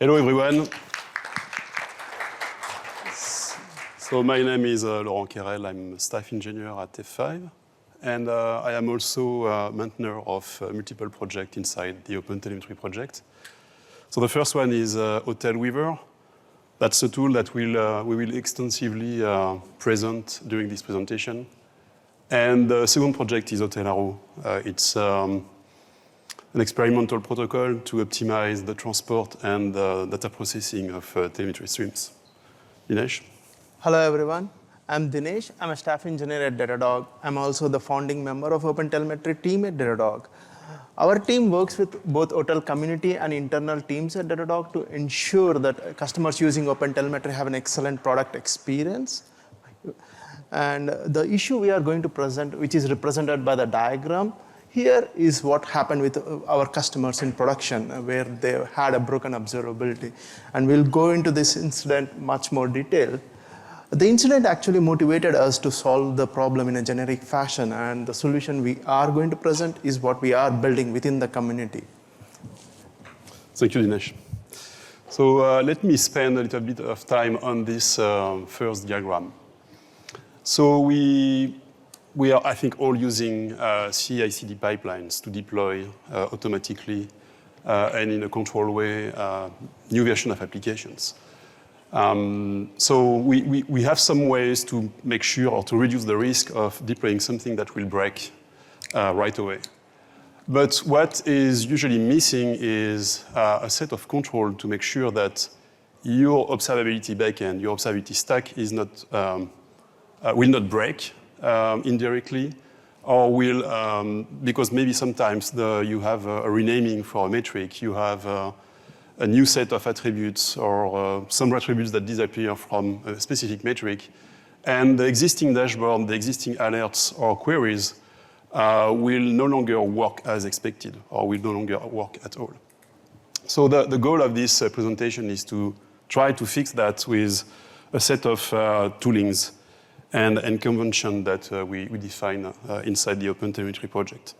Hello, everyone. So my name is Laurent Querel. I'm a staff engineer at F5. And I am also a maintainer of multiple projects inside the OpenTelemetry project. So the first one is Otel Weaver. That's a tool that we will extensively present during this presentation. And the second project is Otel Arrow. It's an experimental protocol to optimize the transport and data processing of telemetry streams. Dinesh? Hello, everyone. I'm Dinesh. I'm a staff engineer at Datadog. I'm also the founding member of OpenTelemetry team at Datadog. Our team works with both Otel community and internal teams at Datadog to ensure that customers using OpenTelemetry have an excellent product experience. And the issue we are going to present, which is represented by the diagram, here is what happened with our customers in production, where they had a broken observability. And we'll go into this incident much more detail. The incident actually motivated us to solve the problem in a generic fashion, and the solution we are going to present is what we are building within the community. Thank you, Dinesh. So let me spend a little bit of time on this first diagram. So we are, I think, all using CI/CD pipelines to deploy automatically and in a controlled way new version of applications. So we have some ways to make sure or to reduce the risk of deploying something that will break right away. But what is usually missing is a set of control to make sure that your observability backend, your observability stack is not, will not break indirectly, or will, because maybe sometimes you have a renaming for a metric, you have a new set of attributes or some attributes that disappear from a specific metric, and the existing dashboard, the existing alerts or queries will no longer work as expected or will no longer work at all. So the goal of this presentation is to try to fix that with a set of toolings and convention that we define inside the OpenTelemetry project.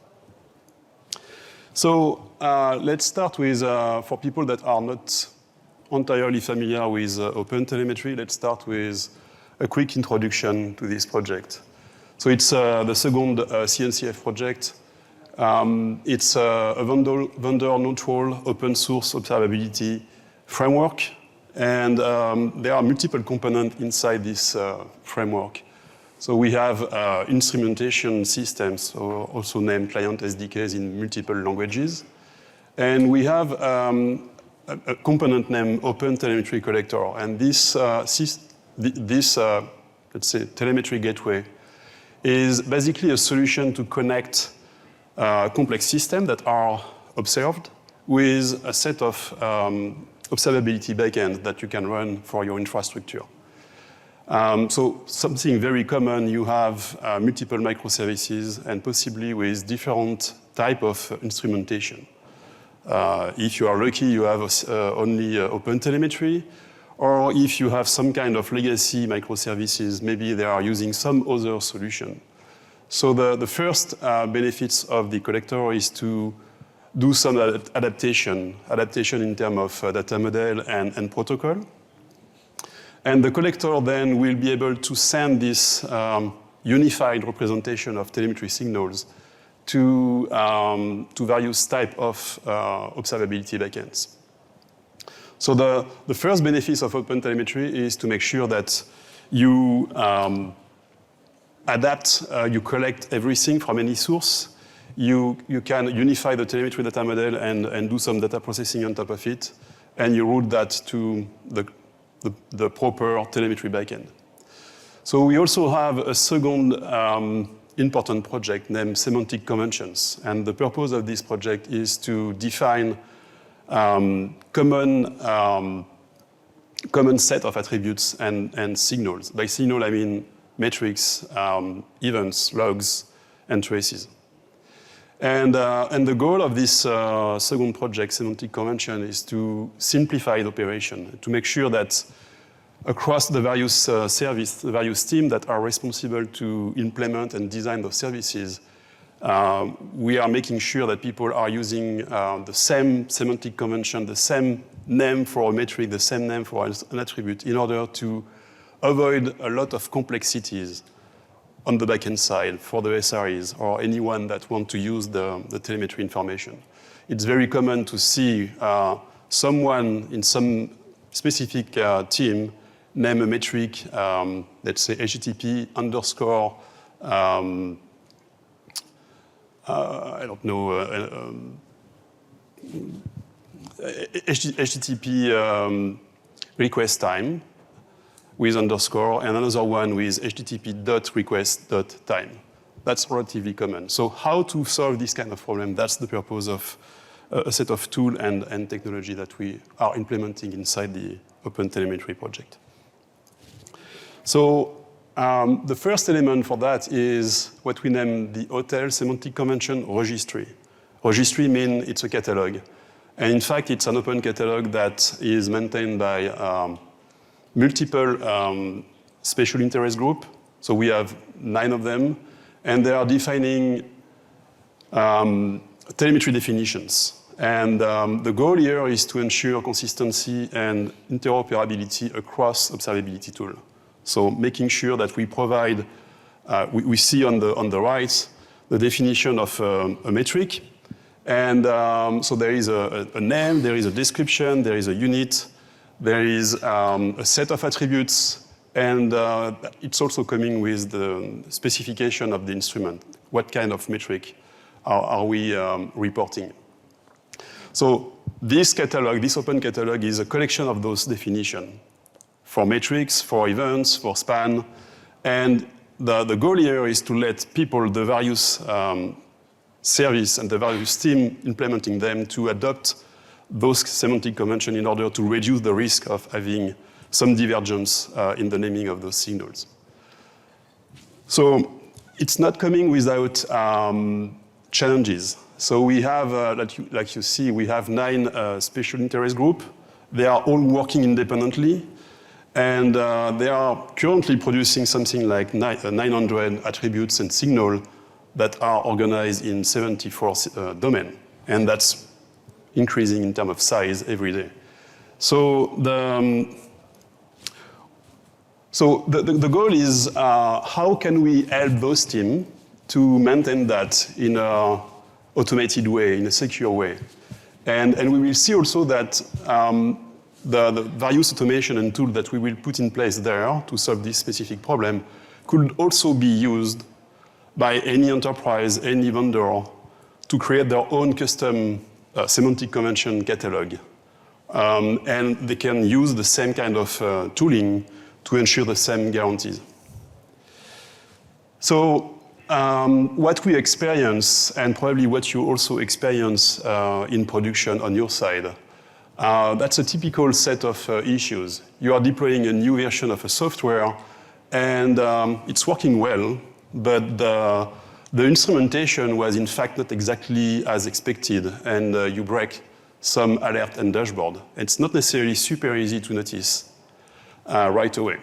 So let's start with, for people that are not entirely familiar with OpenTelemetry, let's start with a quick introduction to this project. So it's the second CNCF project. It's a vendor-neutral open source observability framework. And there are multiple components inside this framework. So we have instrumentation systems, also named client SDKs in multiple languages. And we have a component named OpenTelemetry Collector. And this, let's say, telemetry gateway is basically a solution to connect complex systems that are observed with a set of observability backends that you can run for your infrastructure. So something very common, you have multiple microservices and possibly with different type of instrumentation. If you are lucky, you have only OpenTelemetry, or if you have some kind of legacy microservices, maybe they are using some other solution. So the first benefits of the collector is to do some adaptation in terms of data model and protocol. And the collector then will be able to send this unified representation of telemetry signals to various types of observability backends. So the first benefit of OpenTelemetry is to make sure that you adapt, you collect everything from any source. You can unify the telemetry data model and do some data processing on top of it, and you route that to the proper telemetry backend. So we also have a second important project named Semantic Conventions. And the purpose of this project is to define common set of attributes and signals. By signal, I mean metrics, events, logs, and traces. And the goal of this second project, Semantic Convention, is to simplify the operation, to make sure that across the various the various teams that are responsible to implement and design those services, we are making sure that people are using the same semantic convention, the same name for a metric, the same name for an attribute, in order to avoid a lot of complexities on the backend side for the SREs or anyone that want to use the telemetry information. It's very common to see someone in some specific team name a metric, let's say HTTP underscore, I don't know, HTTP request time with underscore, and another one with http.request.time. That's relatively common. So how to solve this kind of problem? That's the purpose of a set of tools and technology that we are implementing inside the OpenTelemetry project. So the first element for that is what we name the Otel Semantic Convention registry. Registry means it's a catalog. And in fact, it's an open catalog that is maintained by multiple special interest groups. So we have 9 of them, and they are defining telemetry definitions. And the goal here is to ensure consistency and interoperability across observability tools. So making sure that we provide, we see on the right, the definition of a metric. And so there is a name, there is a description, there is a unit, there is a set of attributes, and it's also coming with the specification of the instrument. What kind of metric are we reporting? So this catalog, this open catalog, is a collection of those definitions for metrics, for events, for span. And the goal here is to let people, the various service and the various team implementing them, to adopt those semantic conventions in order to reduce the risk of having some divergence in the naming of those signals. So it's not coming without challenges. So we have, like you see, we have 9 special interest groups. They are all working independently. And they are currently producing something like 900 attributes and signals that are organized in 74 domains. And that's increasing in terms of size every day. So the goal is how can we help those teams to maintain that in an automated way, in a secure way. And we will see also that the various automation and tools that we will put in place there to solve this specific problem could also be used by any enterprise, any vendor, to create their own custom semantic convention catalog. And they can use the same kind of tooling to ensure the same guarantees. So what we experience, and probably what you also experience in production on your side, that's a typical set of issues. You are deploying a new version of a software, and it's working well, but the instrumentation was in fact not exactly as expected, and you break some alert and dashboard. It's not necessarily super easy to notice right away.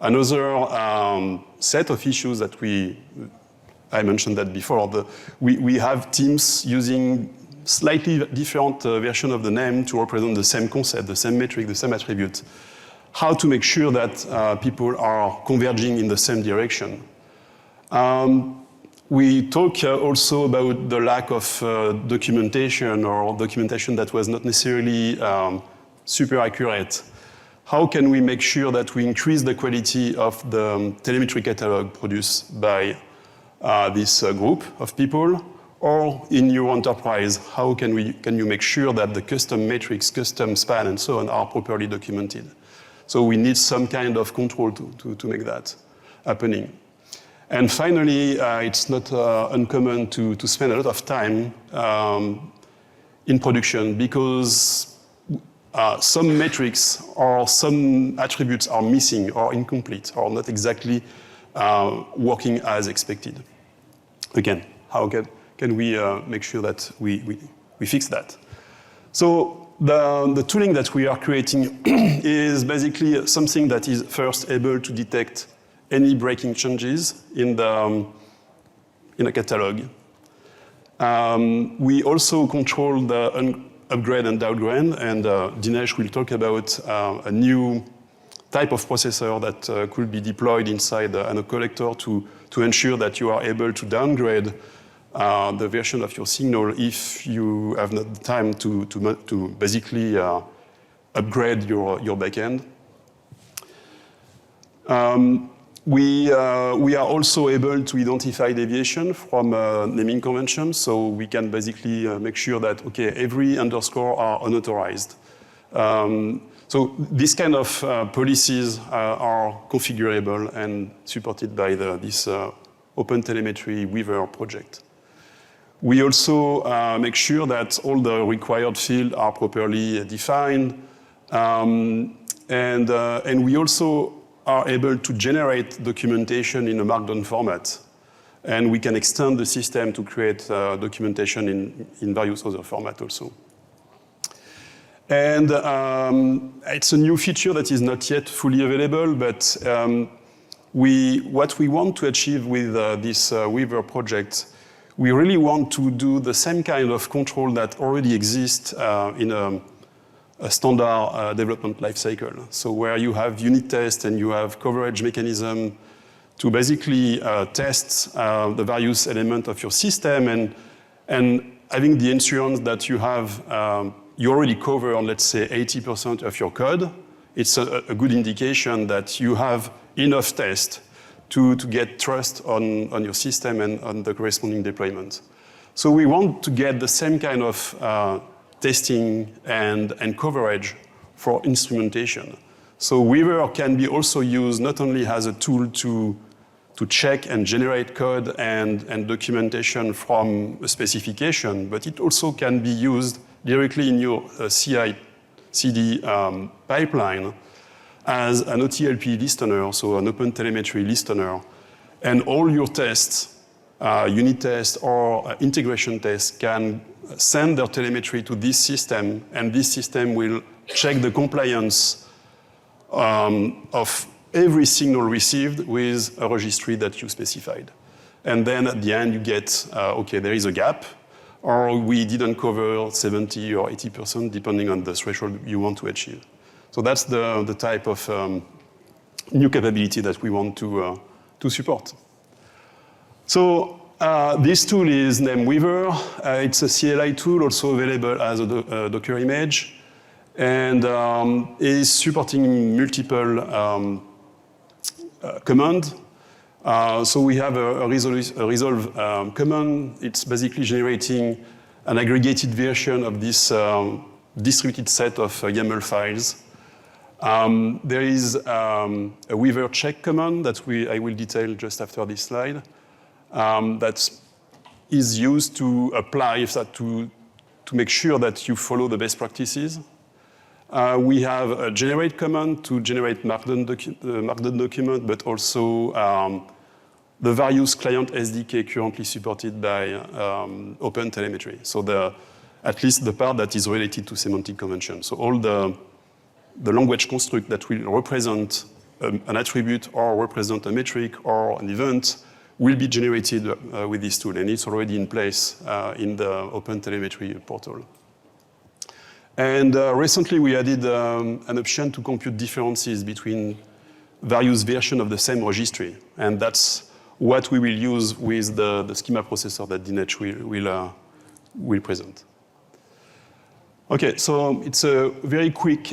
Another set of issues that I mentioned that before, we have teams using slightly different version of the name to represent the same concept, the same metric, the same attribute. How to make sure that people are converging in the same direction. We talk also about the lack of documentation, or documentation that was not necessarily super accurate. How can we make sure that we increase the quality of the telemetry catalog produced by this group of people? Or in your enterprise, how can you make sure that the custom metrics, custom span, and so on are properly documented? So we need some kind of control to make that happening. And finally, it's not uncommon to spend a lot of time in production, because some metrics or some attributes are missing or incomplete or not exactly working as expected. Again, how can we make sure that we fix that? So the tooling that we are creating is basically something that is first able to detect any breaking changes in a catalog. We also control the upgrade and downgrade, and Dinesh will talk about a new type of processor that could be deployed inside a collector to ensure that you are able to downgrade the version of your signal if you have not the time to basically upgrade your backend. We are also able to identify deviation from naming conventions, so we can basically make sure that, okay, every underscore are unauthorized. So these kind of policies are configurable and supported by this OpenTelemetry Weaver project. We also make sure that all the required fields are properly defined, and we also are able to generate documentation in a markdown format. And we can extend the system to create documentation in various other formats also. And it's a new feature that is not yet fully available, but what we want to achieve with this Weaver project, we really want to do the same kind of control that already exists in a standard development lifecycle. So where you have unit tests and you have coverage mechanism to basically test the various elements of your system and having the assurance that you have, you already cover, let's say, 80% of your code. It's a good indication that you have enough tests to get trust on your system and on the corresponding deployment. So we want to get the same kind of testing and coverage for instrumentation. So Weaver can be also used not only as a tool to check and generate code and documentation from a specification, but it also can be used directly in your CI/CD pipeline as an OTLP listener, so an OpenTelemetry listener, and all your tests, unit tests or integration tests, can send their telemetry to this system, and this system will check the compliance of every signal received with a registry that you specified. And then at the end you get, okay, there is a gap, or we didn't cover 70 or 80%, depending on the threshold you want to achieve. So that's the type of new capability that we want to support. So this tool is named Weaver. It's a CLI tool, also available as a Docker image, and is supporting multiple commands. So we have a resolve command. It's basically generating an aggregated version of this distributed set of YAML files. There is a Weaver check command that I will detail just after this slide. That is used to apply that to make sure that you follow the best practices. We have a generate command to generate markdown document, but also the various client SDK currently supported by OpenTelemetry. So at least the part that is related to semantic conventions. So all the language construct that will represent an attribute or represent a metric or an event will be generated with this tool, and it's already in place in the OpenTelemetry portal. And recently we added an option to compute differences between various versions of the same registry, and that's what we will use with the schema processor that Dinesh will present. Okay, so it's a very quick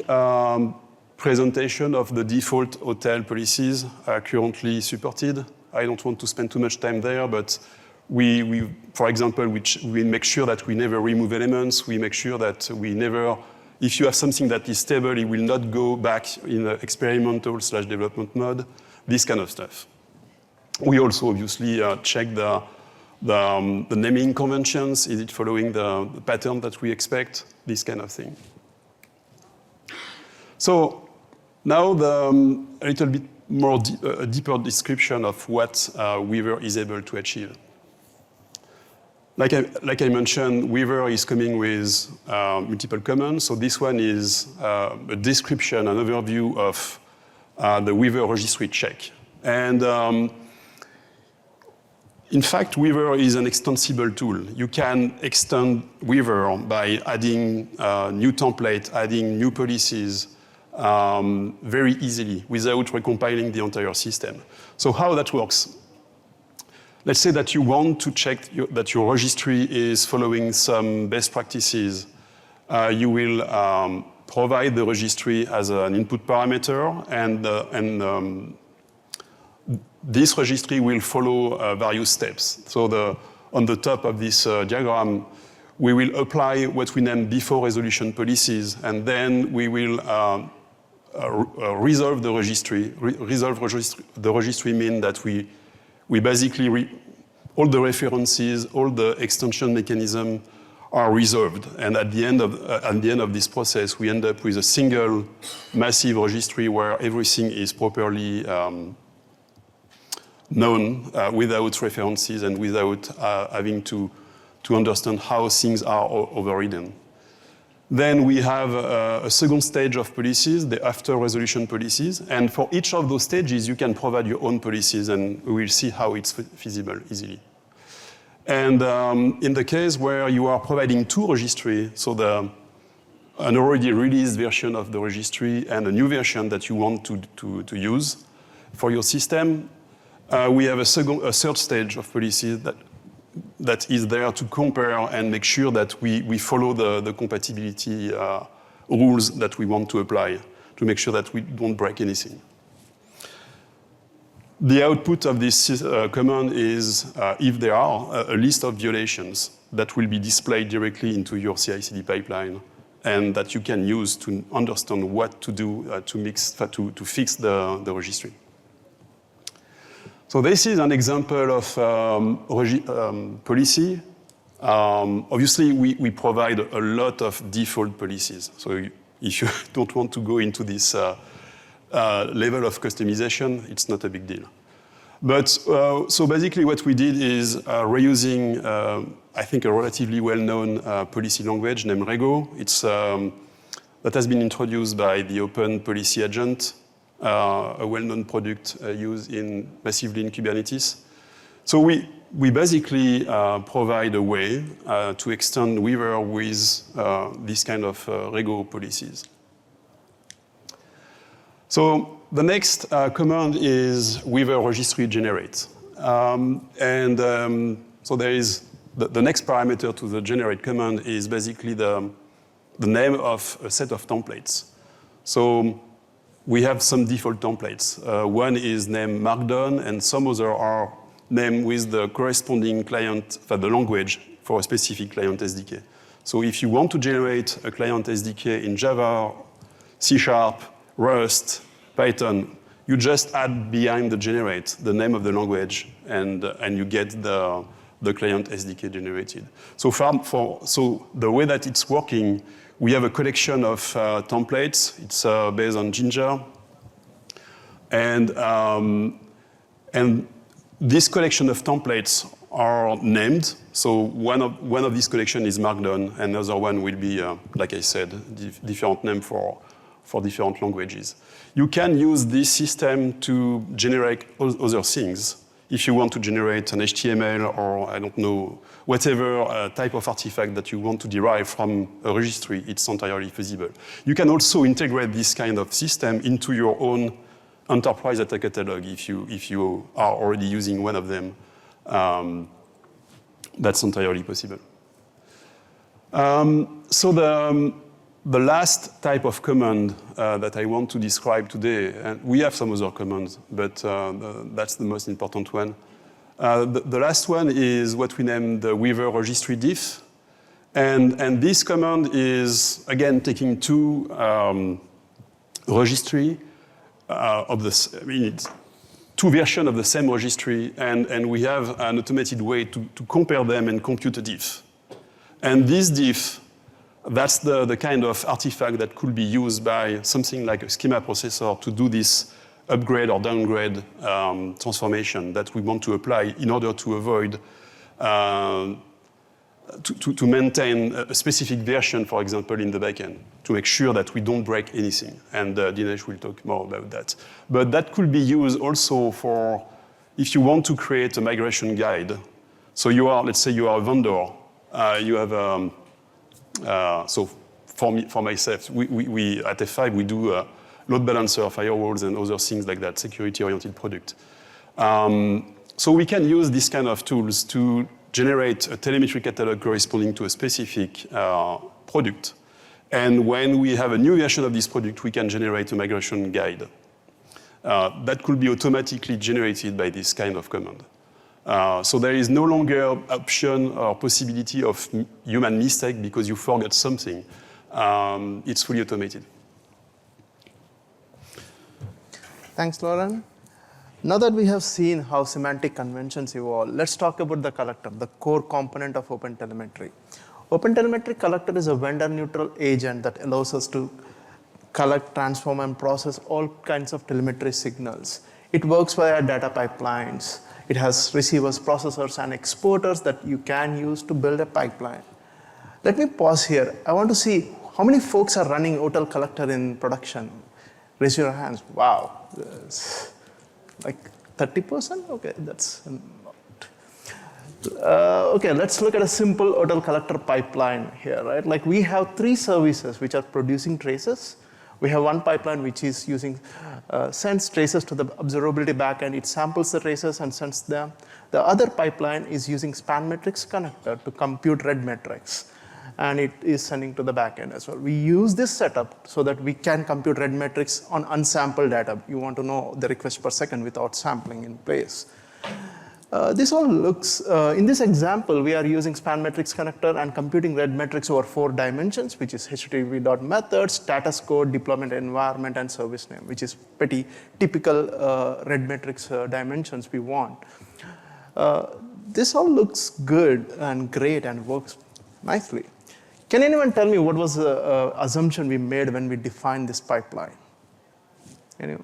presentation of the default Otel policies currently supported. I don't want to spend too much time there, but we for example, we make sure that we never remove elements. We make sure that we never, if you have something that is stable, it will not go back in experimental/development mode, this kind of stuff. We also obviously check the naming conventions. Is it following the pattern that we expect? This kind of thing. So now a little bit more deeper description of what Weaver is able to achieve. Like I mentioned, Weaver is coming with multiple commands. So this one is a description, an overview of the Weaver registry check. And In fact, Weaver is an extensible tool. You can extend Weaver by adding new templates, adding new policies very easily without recompiling the entire system. So how that works? Let's say that you want to check that your registry is following some best practices. You will provide the registry as an input parameter, and this registry will follow various steps. So on the top of this diagram, we will apply what we name before resolution policies, and then we will resolve the registry. The registry means that we basically, all the references, all the extension mechanism are resolved. And at the end of this process, we end up with a single massive registry where everything is properly known without references and without having to understand how things are overridden. Then we have a second stage of policies, the after resolution policies. And for each of those stages, you can provide your own policies, and we will see how it's feasible easily. And in the case where you are providing two registries, so an already released version of the registry and a new version that you want to use for your system, we have a third stage of policies that is there to compare and make sure that we follow the compatibility rules that we want to apply to make sure that we don't break anything. The output of this command is, if there are, a list of violations that will be displayed directly into your CI/CD pipeline and that you can use to understand what to do to fix the registry. So this is an example of policy. Obviously, we provide a lot of default policies. So if you don't want to go into this level of customization, it's not a big deal. But so basically what we did is reusing, I think, a relatively well-known policy language named Rego. That has been introduced by the Open Policy Agent, a well-known product used massively in Kubernetes. So we basically provide a way to extend Weaver with this kind of Rego policies. So the next command is Weaver registry generate. So there is the next parameter to the generate command is basically the name of a set of templates. So we have some default templates. One is named Markdown, and some other are named with the corresponding client, the language for a specific client SDK. So if you want to generate a client SDK in Java, C#, Rust, Python, you just add behind the generate the name of the language, and you get the client SDK generated. So the way that it's working, we have a collection of templates. It's based on Jinja. And this collection of templates are named. So one of these collections is Markdown, and another one will be, like I said, different name for different languages. You can use this system to generate other things. If you want to generate an HTML or, I don't know, whatever type of artifact that you want to derive from a registry, it's entirely feasible. You can also integrate this kind of system into your own enterprise data catalog if you are already using one of them. That's entirely possible. So the last type of command that I want to describe today, and we have some other commands, but that's the most important one. The last one is what we name the Weaver registry diff. And this command is, again, taking two registry it's two versions of the same registry, and we have an automated way to compare them and compute a diff. And this diff, that's the kind of artifact that could be used by something like a schema processor to do this upgrade or downgrade transformation that we want to apply in order to avoid, to maintain a specific version, for example, in the backend, to make sure that we don't break anything. And Dinesh will talk more about that. But that could be used also for if you want to create a migration guide, so you are, let's say you are a vendor, you have, so for myself, we at F5, we do load balancer, firewalls, and other things like that, security-oriented product. So we can use this kind of tools to generate a telemetry catalog corresponding to a specific product. And when we have a new version of this product, we can generate a migration guide. That could be automatically generated by this kind of command. So there is no longer option or possibility of human mistake because you forgot something. It's fully automated. Thanks, Laurent. Now that we have seen how semantic conventions evolve, let's talk about the collector, the core component of OpenTelemetry. OpenTelemetry collector is a vendor-neutral agent that allows us to collect, transform, and process all kinds of telemetry signals. It works via data pipelines. It has receivers, processors, and exporters that you can use to build a pipeline. Let me pause here. I want to see how many folks are running Otel collector in production. Raise your hands. Wow. Like 30%? Okay, that's a lot. Okay, let's look at a simple Otel collector pipeline here, right? Like we have 3 services which are producing traces. We have one pipeline which is using, sends traces to the observability backend. It samples the traces and sends them. The other pipeline is using span metrics connector to compute red metrics. And it is sending to the backend as well. We use this setup so that we can compute red metrics on unsampled data. You want to know the request per second without sampling in place. This all looks, in this example, we are using span metrics connector and computing red metrics over 4 dimensions, which is http.method, status code, deployment environment, and service name, which is pretty typical red metrics dimensions we want. This all looks good and great and works nicely. Can anyone tell me what was the assumption we made when we defined this pipeline? Anyone?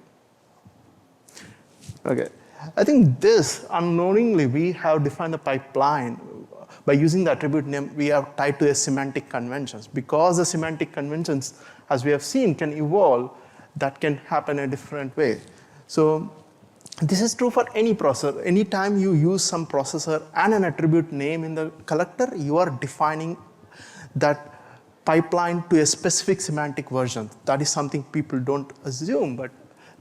Okay. I think this, unknowingly, we have defined the pipeline by using the attribute name we are tied to a semantic conventions. Because the semantic conventions, as we have seen, can evolve, that can happen a different way. So this is true for any processor. Anytime you use some processor and an attribute name in the collector, you are defining that pipeline to a specific semantic version. That is something people don't assume, but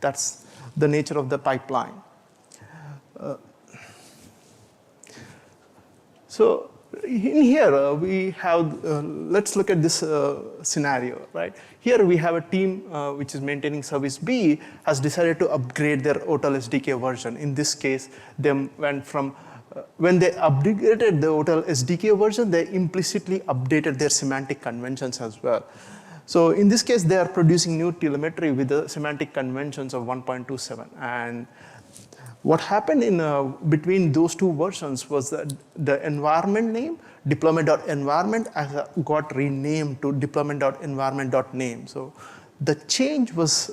that's the nature of the pipeline. So in here we have, let's look at this scenario, right? Here we have a team which is maintaining service B has decided to upgrade their Otel SDK version. In this case, they went from, when they upgraded the Otel SDK version, they implicitly updated their semantic conventions as well. So in this case, they are producing new telemetry with the semantic conventions of 1.27. And what happened in between those 2 versions was that the environment name, deployment.environment, got renamed to deployment.environment.name. So the change was,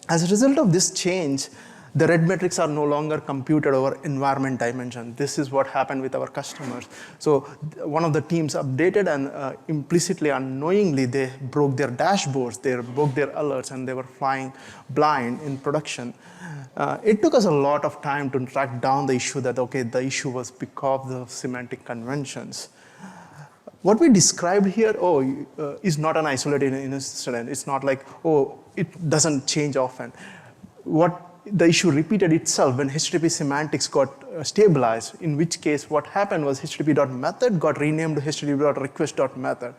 as a result of this change, the red metrics are no longer computed over environment dimension. This is what happened with our customers. So one of the teams updated and implicitly, unknowingly, they broke their dashboards, they broke their alerts, and they were flying blind in production. It took us a lot of time to track down the issue that, okay, the issue was because of the semantic conventions. What we described here, is not an isolated incident. It's not like, it doesn't change often. What the issue repeated itself when HTTP semantics got stabilized, in which case what happened was http.method got renamed to http.request.method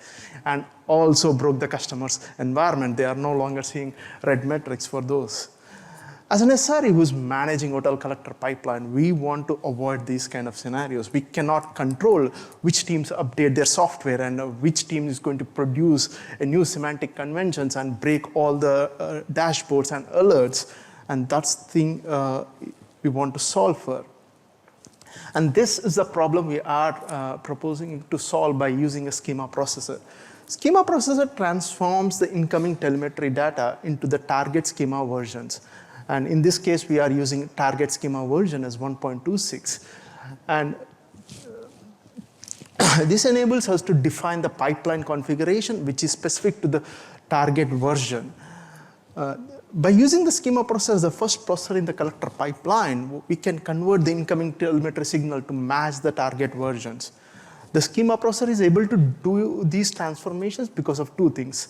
and also broke the customer's environment. They are no longer seeing red metrics for those. As an SRE who's managing Otel collector pipeline, we want to avoid these kind of scenarios. We cannot control which teams update their software and which team is going to produce a new semantic conventions and break all the dashboards and alerts. And that's the thing we want to solve for. And this is the problem we are proposing to solve by using a schema processor. Schema processor transforms the incoming telemetry data into the target schema versions. And in this case, we are using target schema version as 1.26. And this enables us to define the pipeline configuration, which is specific to the target version. By using the schema processor, the first processor in the collector pipeline, we can convert the incoming telemetry signal to match the target versions. The schema processor is able to do these transformations because of two things.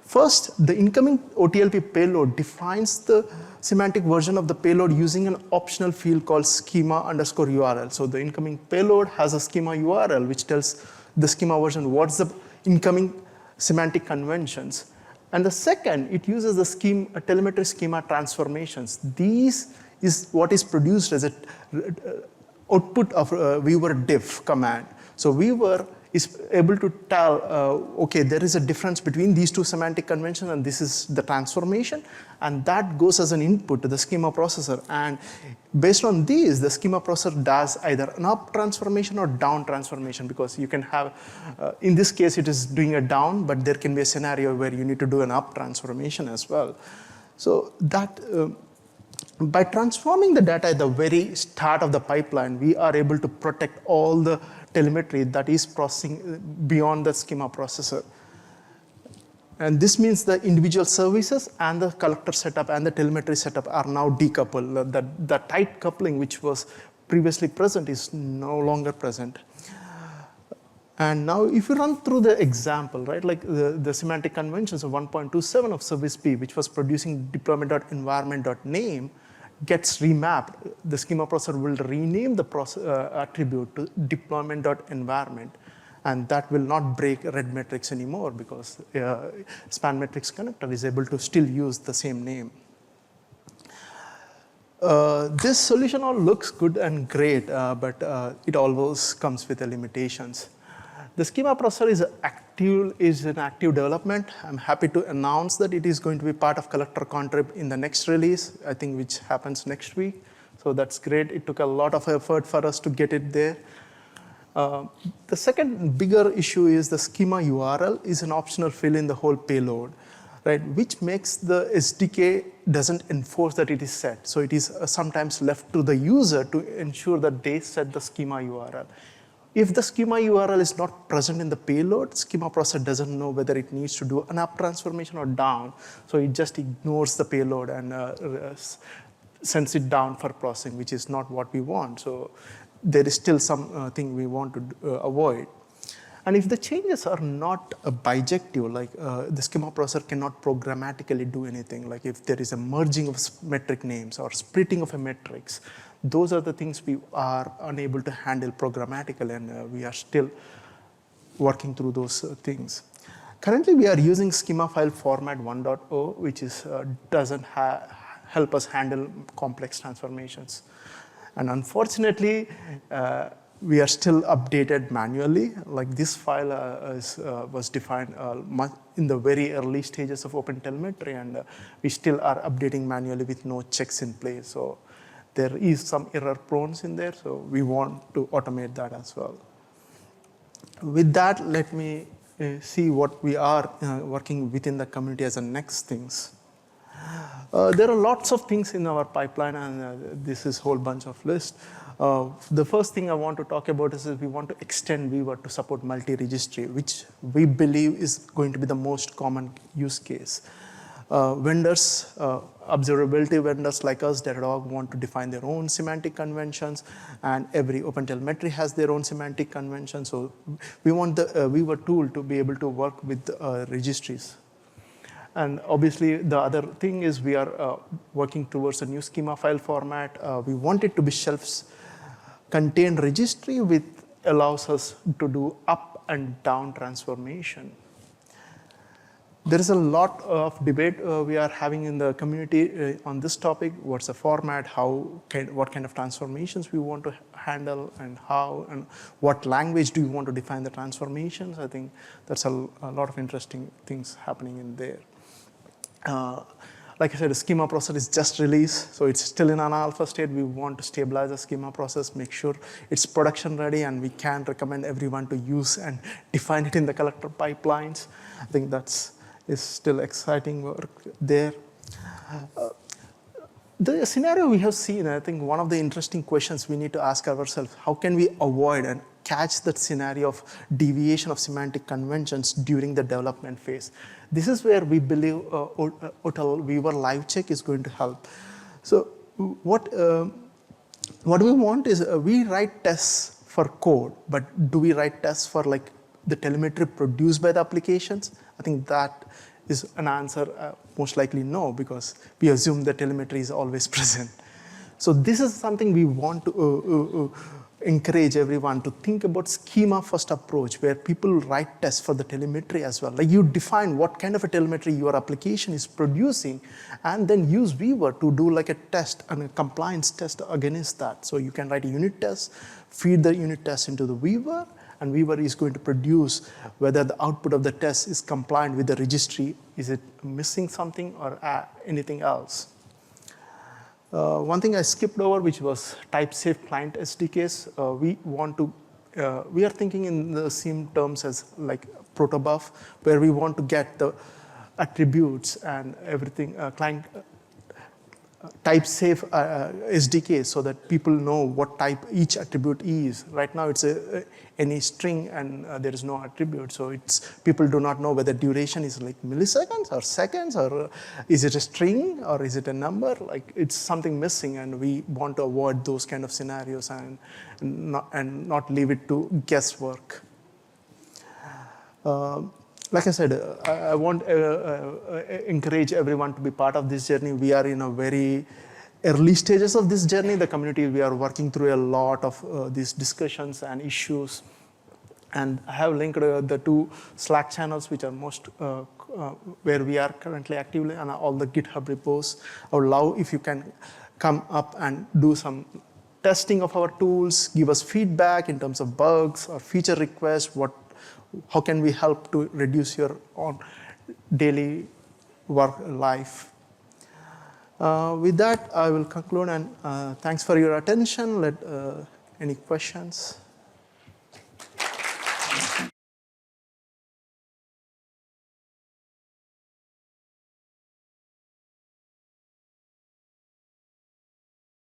First, the incoming OTLP payload defines the semantic version of the payload using an optional field called schema_URL. So the incoming payload has a schema URL which tells the schema version what's the incoming semantic conventions. And the second, it uses the telemetry schema transformations. These is what is produced as an output of a Weaver diff command. So Weaver is able to tell, okay, there is a difference between these two semantic conventions and this is the transformation, and that goes as an input to the schema processor. And based on these, the schema processor does either an up transformation or down transformation, because you can have, in this case, it is doing a down, but there can be a scenario where you need to do an up transformation as well. So that, by transforming the data at the very start of the pipeline, we are able to protect all the telemetry that is processing beyond the schema processor. And this means the individual services and the collector setup and the telemetry setup are now decoupled. The tight coupling which was previously present is no longer present. And now if you run through the example, right, like the semantic conventions of 1.27 of service B, which was producing deployment.environment.name, gets remapped. The schema processor will rename the attribute to deployment.environment, and that will not break red matrix anymore because span matrix connector is able to still use the same name. This solution all looks good and great, but it always comes with the limitations. The schema processor is in active development. I'm happy to announce that it is going to be part of collector contrib in the next release, I think, which happens next week. So that's great. It took a lot of effort for us to get it there. The second bigger issue is the schema URL is an optional fill in the whole payload, right? Which makes the SDK doesn't enforce that it is set. So it is sometimes left to the user to ensure that they set the schema URL. If the schema URL is not present in the payload, schema processor doesn't know whether it needs to do an up transformation or down. So it just ignores the payload and sends it down for processing, which is not what we want. So there is still something we want to avoid. And if the changes are not bijective, like the schema processor cannot programmatically do anything, like if there is a merging of metric names or splitting of a matrix, those are the things we are unable to handle programmatically, and we are still working through those things. Currently, we are using schema file format 1.0, which doesn't help us handle complex transformations. And unfortunately, we are still updated manually. Like this file was defined in the very early stages of OpenTelemetry, and we still are updating manually with no checks in place. So there is some error prone in there, so we want to automate that as well. With that, let me see what we are working within the community as the next things. There are lots of things in our pipeline, and this is a whole bunch of lists. The first thing I want to talk about is we want to extend Weaver to support multi-registry, which we believe is going to be the most common use case. Vendors, observability vendors like us, Datadog, want to define their own semantic conventions, and every OpenTelemetry has their own semantic convention. So we want the Weaver tool to be able to work with registries. And obviously, the other thing is we are working towards a new schema file format. We want it to be self-contained registry, which allows us to do up and down transformation. There is a lot of debate we are having in the community on this topic. What's the format, what kind of transformations we want to handle, and how, and what language do you want to define the transformations? I think that's a lot of interesting things happening in there. Like I said, the schema processor is just released, so it's still in an alpha state. We want to stabilize the schema process, make sure it's production ready, and we can recommend everyone to use and define it in the collector pipelines. I think is still exciting work there. The scenario we have seen, I think one of the interesting questions we need to ask ourselves, how can we avoid an catch that scenario of deviation of semantic conventions during the development phase. This is where we believe Otel Weaver live check is going to help. So what we want is we write tests for code, but do we write tests for like the telemetry produced by the applications? I think that is an answer, most likely no, because we assume the telemetry is always present. So this is something we want to encourage everyone to think about schema-first approach, where people write tests for the telemetry as well. Like you define what kind of a telemetry your application is producing, and then use Weaver to do like a test and a compliance test against that. So you can write a unit test, feed the unit test into the Weaver, and Weaver is going to produce whether the output of the test is compliant with the registry, is it missing something or anything else. One thing I skipped over, which was type-safe client SDKs. We are thinking in the same terms as like protobuf, where we want to get the attributes and everything, client type-safe SDK, so that people know what type each attribute is. Right now, it's any string, and there is no attribute. So people do not know whether duration is like milliseconds or seconds, or is it a string or is it a number? Like it's something missing, and we want to avoid those kind of scenarios and not leave it to guesswork. Like I said, I want to encourage everyone to be part of this journey. We are in a very early stages of this journey. The community, we are working through a lot of these discussions and issues. And I have linked the 2 Slack channels, which are most, where we are currently actively, and all the GitHub repos. I would love if you can come up and do some testing of our tools, give us feedback in terms of bugs or feature requests, how can we help to reduce your own daily work life? With that, I will conclude, and thanks for your attention. Any questions?